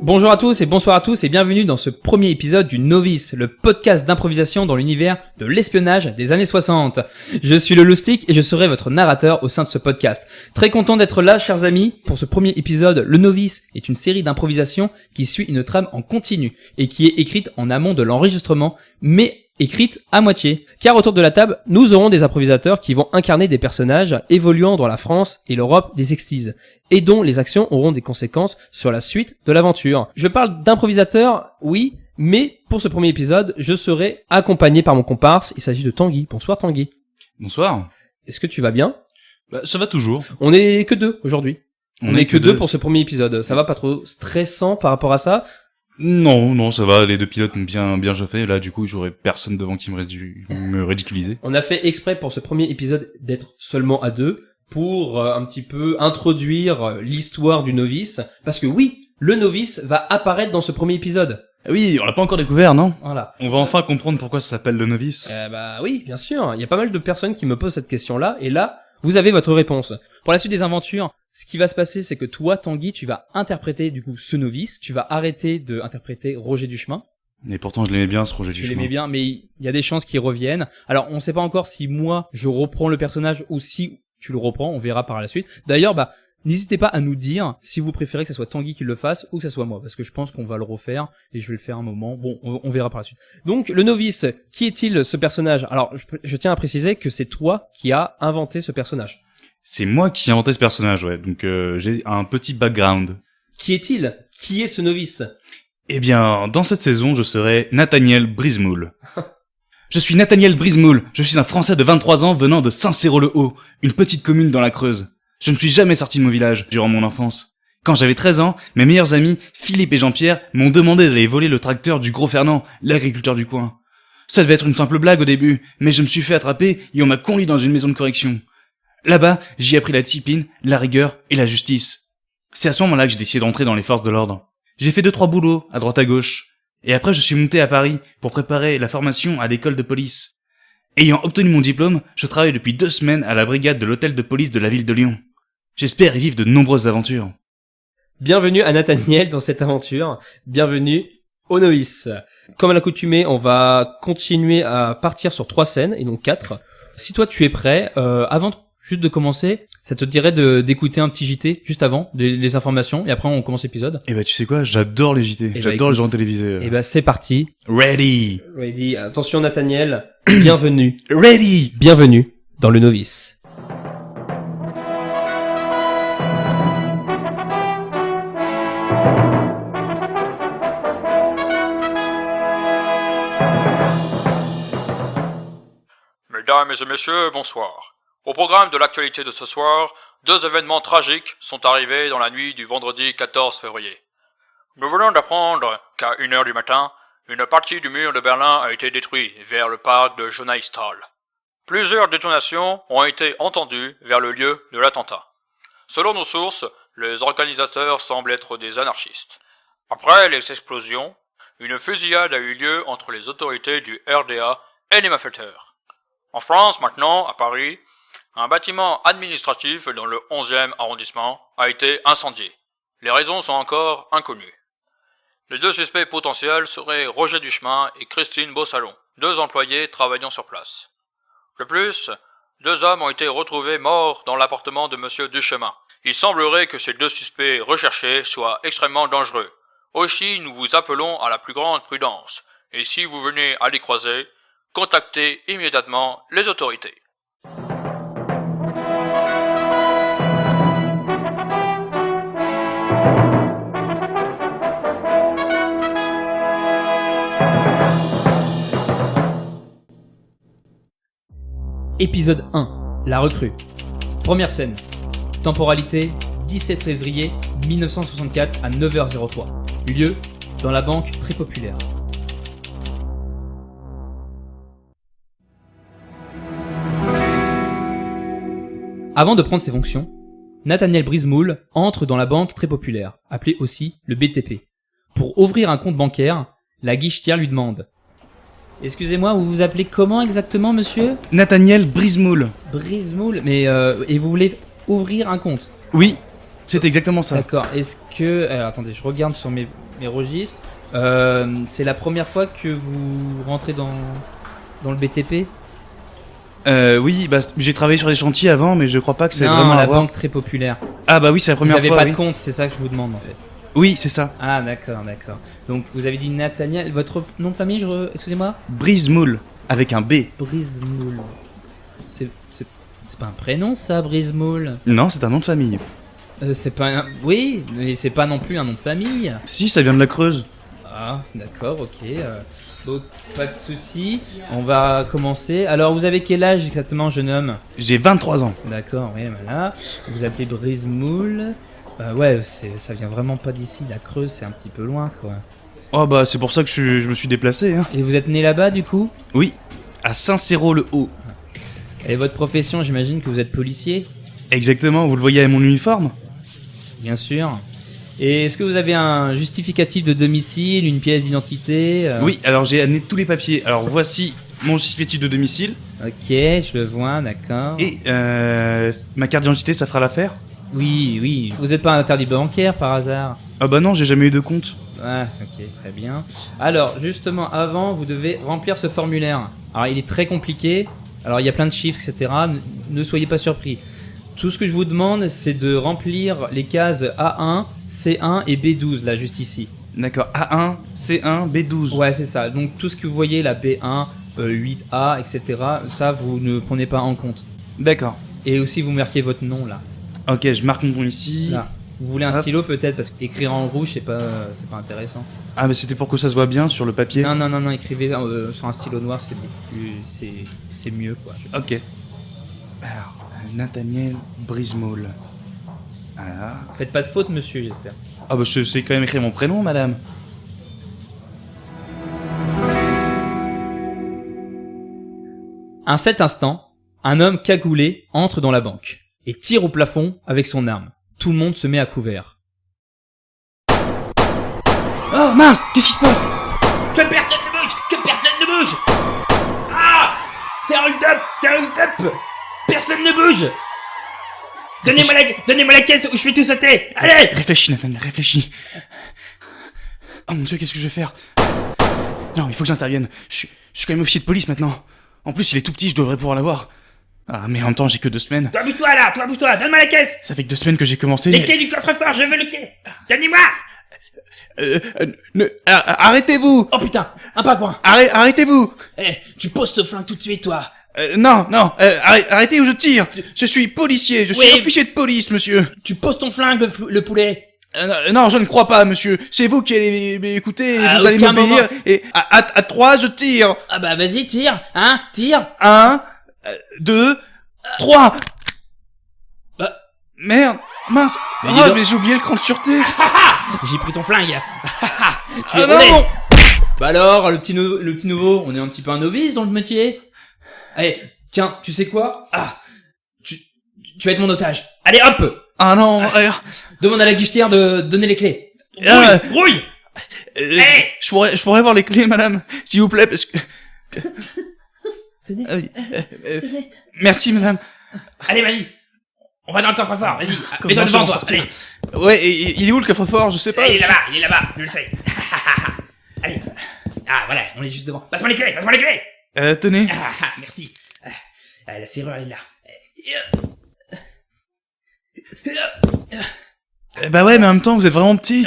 Bonjour à tous et bonsoir à tous et bienvenue dans ce premier épisode du Novice, le podcast d'improvisation dans l'univers de l'espionnage des années 60. Je suis le Loustic et je serai votre narrateur au sein de ce podcast. Très content d'être là, chers amis. Pour ce premier épisode, le Novice est une série d'improvisation qui suit une trame en continu et qui est écrite en amont de l'enregistrement, mais écrite à moitié. Car autour de la table, nous aurons des improvisateurs qui vont incarner des personnages évoluant dans la France et l'Europe des 60s, et dont les actions auront des conséquences sur la suite de l'aventure. Je parle d'improvisateurs, oui, mais pour ce premier épisode, je serai accompagné par mon comparse. Il s'agit de Tanguy. Bonsoir Tanguy. Bonsoir. Est-ce que tu vas bien ? Ça va toujours. On est que deux aujourd'hui. On est que deux pour ce premier épisode. Ça va, pas trop stressant par rapport à ça ? Non, ça va, les deux pilotes ont bien chauffé, là du coup j'aurai personne devant qui me ridiculiser. On a fait exprès pour ce premier épisode d'être seulement à deux, pour un petit peu introduire l'histoire du novice, parce que oui, le novice va apparaître dans ce premier épisode. Oui, on l'a pas encore découvert, non ? Voilà. On va enfin comprendre pourquoi ça s'appelle le novice. Bah oui, bien sûr, il y a pas mal de personnes qui me posent cette question-là, et là, vous avez votre réponse. Pour la suite des aventures, ce qui va se passer, c'est que toi, Tanguy, tu vas interpréter du coup ce novice, tu vas arrêter de interpréter Roger Duchemin. Et pourtant je l'aimais bien ce Roger Duchemin. Tu l'aimais bien, mais il y a des chances qu'il revienne. Alors, on sait pas encore si moi, je reprends le personnage ou si tu le reprends, on verra par la suite. D'ailleurs, n'hésitez pas à nous dire si vous préférez que ce soit Tanguy qui le fasse ou que ce soit moi, parce que je pense qu'on va le refaire et je vais le faire un moment. Bon, on verra par la suite. Donc, le novice, qui est-il ce personnage ? Alors, je tiens à préciser que c'est toi qui as inventé ce personnage. C'est moi qui ai inventé ce personnage, ouais. Donc j'ai un petit background. Qui est-il ? Qui est ce novice ? Eh bien, dans cette saison, je serai Nathaniel Brisemoul. Je suis Nathaniel Brisemoul. Je suis un Français de 23 ans venant de Saint-Céraud-le-Haut, une petite commune dans la Creuse. Je ne suis jamais sorti de mon village durant mon enfance. Quand j'avais 13 ans, mes meilleurs amis, Philippe et Jean-Pierre, m'ont demandé d'aller voler le tracteur du gros Fernand, l'agriculteur du coin. Ça devait être une simple blague au début, mais je me suis fait attraper et on m'a conduit dans une maison de correction. Là-bas, j'y ai appris la discipline, la rigueur et la justice. C'est à ce moment-là que j'ai décidé d'entrer dans les forces de l'ordre. J'ai fait 2-3 boulots, à droite à gauche. Et après, je suis monté à Paris pour préparer la formation à l'école de police. Ayant obtenu mon diplôme, je travaille depuis 2 semaines à la brigade de l'hôtel de police de la ville de Lyon. J'espère y vivre de nombreuses aventures. Bienvenue à Nathaniel dans cette aventure. Bienvenue au novice. Comme à l'accoutumée, on va continuer à partir sur 3 scènes, et donc 4. Si toi tu es prêt, avant juste de commencer, ça te dirait d'écouter un petit JT juste avant, les informations, et après on commence l'épisode. Et tu sais quoi, j'adore les JT, j'adore les gens télévisés. Et c'est parti. Ready. Attention Nathaniel, bienvenue. Ready. Bienvenue dans le novice. Mesdames et messieurs, bonsoir. Au programme de l'actualité de ce soir, 2 événements tragiques sont arrivés dans la nuit du vendredi 14 février. Nous venons d'apprendre qu'à 1h du matin, une partie du mur de Berlin a été détruite vers le parc de Jonaisthal. Plusieurs détonations ont été entendues vers le lieu de l'attentat. Selon nos sources, les organisateurs semblent être des anarchistes. Après les explosions, une fusillade a eu lieu entre les autorités du RDA et les malfaiteurs. En France maintenant, à Paris, un bâtiment administratif dans le 11e arrondissement a été incendié. Les raisons sont encore inconnues. Les 2 suspects potentiels seraient Roger Duchemin et Christine Beausalon, 2 employés travaillant sur place. De plus, 2 hommes ont été retrouvés morts dans l'appartement de monsieur Duchemin. Il semblerait que ces 2 suspects recherchés soient extrêmement dangereux. Aussi, nous vous appelons à la plus grande prudence. Et si vous venez à les croiser, contactez immédiatement les autorités. Épisode 1. La recrue. Première scène. Temporalité 17 février 1964 à 9h03. Lieu dans la banque très populaire. Avant de prendre ses fonctions, Nathaniel Brisemoul entre dans la banque très populaire, appelée aussi le BTP. Pour ouvrir un compte bancaire, la guichetière lui demande « Excusez-moi, vous vous appelez comment exactement, monsieur ?» Nathaniel Brisemoul. Brisemoul, mais et vous voulez ouvrir un compte ? Oui, c'est exactement ça. D'accord, est-ce que... attendez, je regarde sur mes mes registres. C'est la première fois que vous rentrez dans le BTP? Oui, bah j'ai travaillé sur des chantiers avant, mais je crois pas que c'est Non, vraiment la à voir. banque très populaire. Ah bah oui, c'est la Vous première avez fois. pas oui. de compte, c'est ça que je vous demande en fait. Oui, c'est ça. Ah d'accord. Donc vous avez dit Nathaniel, votre nom de famille, excusez-moi? Brismoul, avec un B. Brismoul. C'est pas un prénom ça, Brismoul? Non, c'est un nom de famille. C'est pas un... Oui, mais c'est pas non plus un nom de famille. Si, ça vient de la Creuse. Ah, d'accord, ok. Donc, pas de souci. On va commencer. Alors, vous avez quel âge exactement, jeune homme? J'ai 23 ans. D'accord, oui, voilà. Vous appelez Brismoul. Ouais, ça vient vraiment pas d'ici. La Creuse, c'est un petit peu loin, quoi. Oh bah c'est pour ça que je me suis déplacé. Hein. Et vous êtes né là-bas, du coup? Oui, à Saint-Céraud-le-Haut. Et votre profession, j'imagine que vous êtes policier? Exactement, vous le voyez à mon uniforme? Bien sûr. Et est-ce que vous avez un justificatif de domicile, une pièce d'identité? Oui, alors j'ai amené tous les papiers. Alors voici mon justificatif de domicile. Ok, je le vois, d'accord. Et ma carte d'identité, ça fera l'affaire? Oui. Vous n'êtes pas un interdit bancaire par hasard? Ah bah non, j'ai jamais eu de compte. Ah, ok, très bien. Alors, justement, avant, vous devez remplir ce formulaire. Alors, il est très compliqué. Alors, il y a plein de chiffres, etc. Ne soyez pas surpris. Tout ce que je vous demande, c'est de remplir les cases A1, C1 et B12, là, juste ici. D'accord, A1, C1, B12. Ouais, c'est ça. Donc, tout ce que vous voyez, la B1, 8A, etc., ça, vous ne prenez pas en compte. D'accord. Et aussi, vous marquez votre nom, là. Ok, je marque mon nom ici. Là. Vous voulez un Hop. stylo, peut-être, parce qu'écrire en rouge, c'est pas intéressant. Ah mais c'était pour que ça se voit bien sur le papier. Non, écrivez sur un stylo noir, c'est beaucoup plus, c'est mieux, quoi. Ok. Alors, Nathaniel Brismoul. Voilà. Faites pas de faute, monsieur, j'espère. Ah bah je sais quand même écrire mon prénom, madame. À cet instant, un homme cagoulé entre dans la banque et tire au plafond avec son arme. Tout le monde se met à couvert. Oh mince, qu'est-ce qui se passe? Que personne ne bouge! Que personne ne bouge! Ah! C'est un hold-up! Personne ne bouge! Donnez-moi la caisse ou je fais tout sauter! Allez! Réfléchis, Nathaniel, réfléchis. Oh mon dieu, qu'est-ce que je vais faire? Non, il faut que j'intervienne. Je suis quand même officier de police maintenant. En plus, il est tout petit, je devrais pouvoir l'avoir. Ah, mais en même temps, j'ai que 2 semaines. Toi, bouge-toi! Donne-moi la caisse! Ça fait que 2 semaines que j'ai commencé. Les clés du coffre-fort, je veux les clés! Donnez-moi! Arrêtez-vous! Oh putain! Un pingouin! Arrêtez-vous! Tu poses ce flingue tout de suite, toi! Non, arrêtez ou je tire! Je suis policier, je suis Oui. officier de police, monsieur! Tu poses ton flingue, le poulet! Non, je ne crois pas, monsieur. C'est vous qui allez m'écouter, À vous allez aucun m'obéir, moment. et à 3, je tire! Ah bah vas-y, tire! Hein? Tire! 1, 2, 3! Bah. Merde! Mince! Mais dis Ah, donc. mais j'ai oublié le cran de sûreté! J'ai pris ton flingue! Tu es Ah roulé. non! Bah alors, le petit nouveau, on est un petit peu un novice dans le métier. Allez, tiens, tu sais quoi? Ah, tu vas être mon otage. Allez, hop! Ah non! Demande à la guichetière de donner les clés. Ah. Brouille! Hey. Je pourrais avoir les clés, madame, s'il vous plaît, parce que... Tenez, tenez. Merci, madame. Allez, vas-y. On va dans le coffre-fort, vas-y. Comment Mets-toi je vais devant m'en toi. sortir? Allez. Ouais, et il est où le coffre-fort? Je sais pas. Il est là-bas, je le sais. Allez. Ah, voilà, on est juste devant. Passe-moi les clés! Tenez. Merci. La serrure, elle est là. Bah ouais, mais en même temps, vous êtes vraiment petit.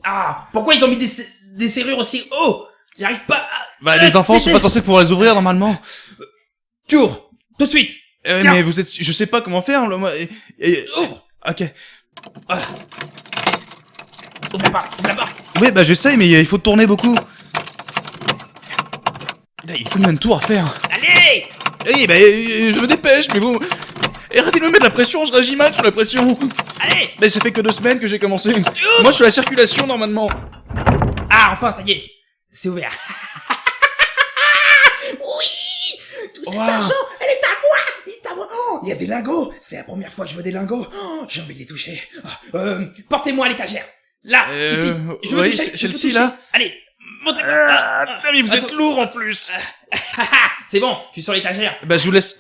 Ah, pourquoi ils ont mis des serrures aussi haut? J'arrive pas à... Bah, les enfants sont pas censés pouvoir les ouvrir, normalement. Tu ouvres, tout de suite. Tiens. Mais vous êtes... Je sais pas comment faire, là, moi... Ouvre. Ok. Voilà. Ouvre la porte. Ouais, bah j'essaye, mais il faut tourner beaucoup. Il y a combien de tours à faire? Allez. Eh bah, je me dépêche, mais vous... Arrêtez de me mettre la pression, je réagis mal sur la pression. Allez. Mais ça fait que 2 semaines que j'ai commencé. Moi, je suis à la circulation, normalement. Ah, enfin, ça y est. C'est ouvert. Oui. Tout cet Wow. argent, elle est à moi. Oh, il y a des lingots. C'est la première fois que je vois des lingots. Oh, j'ai envie de les toucher. Portez-moi à l'étagère. Là, ici. Je veux oui, toucher, je veux celle-ci, toucher. là. Allez, montez. Mais vous êtes Attends. lourd, en plus. C'est bon, je suis sur l'étagère. Bah, je vous laisse...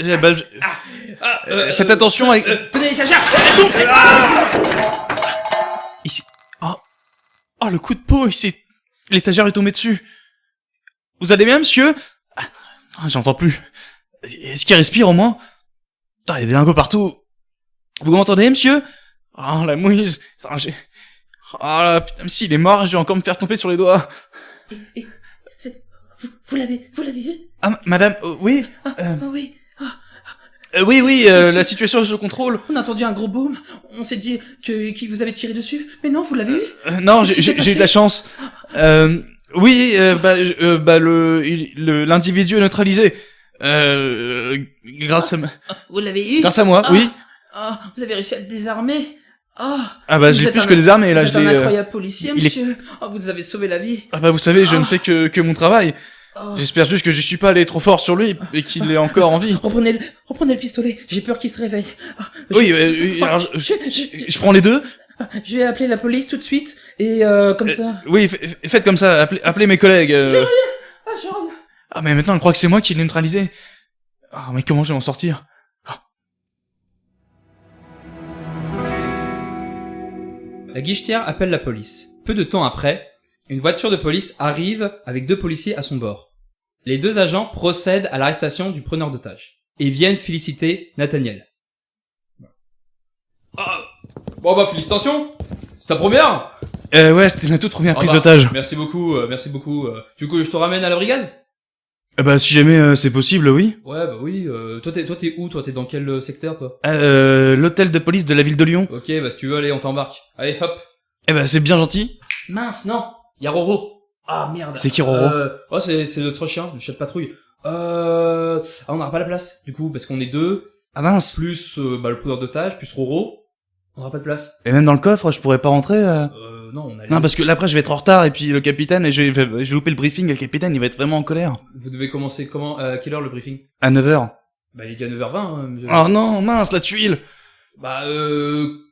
faites attention avec... Tenez l'étagère. Oh, le coup de peau, l'étagère est tombée dessus. Vous allez bien, monsieur? Ah, j'entends plus. Est-ce qu'il respire au moins? Putain, il y a des lingots partout. Vous m'entendez, monsieur? Ah, la mouise. Putain, ah, putain, si, il est mort, je vais encore me faire tomber sur les doigts. Vous l'avez vu? Ah, madame, oui? Oui. Oui, la situation est sous contrôle. On a entendu un gros boom. On s'est dit que vous avez tiré dessus. Mais non, vous l'avez eu? Non, Qu'est-ce qui s'est j'ai eu de la chance. Oui, l'individu est neutralisé. Grâce Vous l'avez eu? grâce à moi, oui. Vous avez réussi à le désarmer. J'ai plus que des armes et là je Vous êtes un l'ai. incroyable policier, il est- monsieur. Vous nous avez sauvé la vie. Vous savez, je ne fais que mon travail. J'espère juste que je suis pas allé trop fort sur lui et qu'il est encore en vie. Reprenez le pistolet. J'ai peur qu'il se réveille. Alors je prends les deux. Je vais appeler la police tout de suite et comme ça. Oui, faites comme ça, appelez mes collègues. Jean. Mais maintenant elle croit que c'est moi qui l'ai neutralisé. Mais comment je vais m'en sortir? La guichetière appelle la police. Peu de temps après, une voiture de police arrive avec 2 policiers à son bord. Les 2 agents procèdent à l'arrestation du preneur d'otages et viennent féliciter Nathaniel. Félicitations. C'est ta première? Ouais, c'était ma toute première prise d'otage. Merci beaucoup. Du coup, je te ramène à la brigade? Si jamais c'est possible, oui. Ouais, oui. Toi, t'es où? Toi, t'es dans quel secteur, toi? L'hôtel de police de la ville de Lyon. Ok, si tu veux, allez, on t'embarque. Allez, hop. C'est bien gentil. Mince, non. Y a Roro. Merde. C'est qui, Roro? C'est notre chien, le chat de patrouille. On n'aura pas la place, du coup, parce qu'on est 2. Mince. Plus, le preneur d'otage, plus Roro. On n'aura pas de place. Et même dans le coffre, je pourrais pas rentrer. Non, on a. Non, parce que là après je vais être en retard et puis le capitaine je vais louper le briefing et le capitaine il va être vraiment en colère. Vous devez commencer comment? À quelle heure le briefing? À 9h. Il est déjà 9h20. Hein, Oh non, mince, la tuile.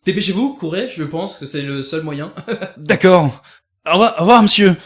Dépêchez-vous, courez, je pense que c'est le seul moyen. D'accord. Au revoir, monsieur.